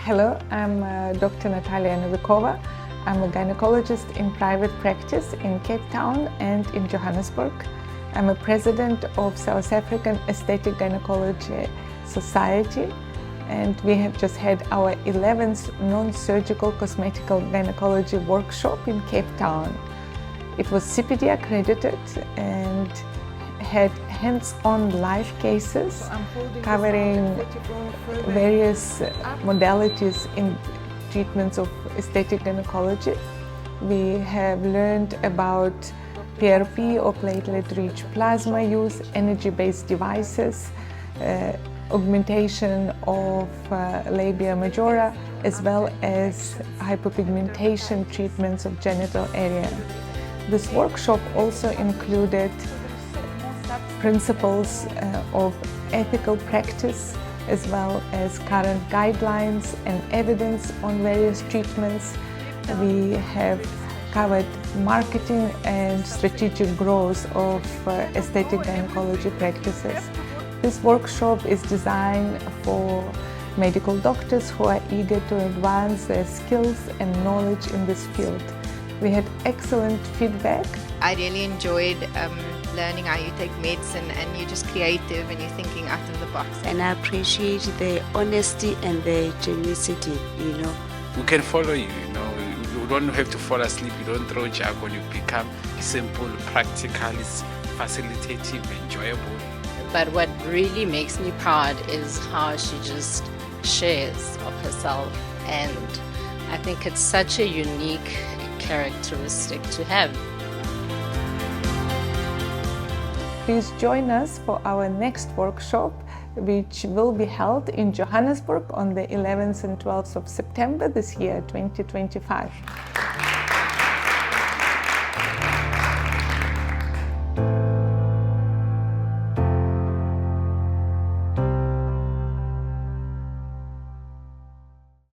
Hello, I'm Dr. Natalia Novikova. I'm a gynecologist in private practice in Cape Town and in Johannesburg. I'm a president of South African Aesthetic Gynaecology Society, and we have just had our 11th non-surgical cosmetic gynecology workshop in Cape Town. It was CPD accredited and had hands-on live cases covering various modalities in treatments of aesthetic gynecology. We have learned about PRP or platelet-rich plasma use, energy-based devices, augmentation of labia majora, as well as hypopigmentation treatments of genital area. This workshop also included principles of ethical practice, as well as current guidelines and evidence on various treatments. We have covered marketing and strategic growth of aesthetic gynecology practices. This workshop is designed for medical doctors who are eager to advance their skills and knowledge in this field. We had excellent feedback. I really enjoyed learning how you take medicine and you're just creative and you're thinking out of the box. And I appreciate the honesty and the genuinity, We can follow you, You don't have to fall asleep, you don't throw jargon, you become simple, practical, it's facilitative, enjoyable. But what really makes me proud is how she just shares of herself, and I think it's such a unique characteristic to have. Please join us for our next workshop, which will be held in Johannesburg on the 11th and 12th of September this year, 2025.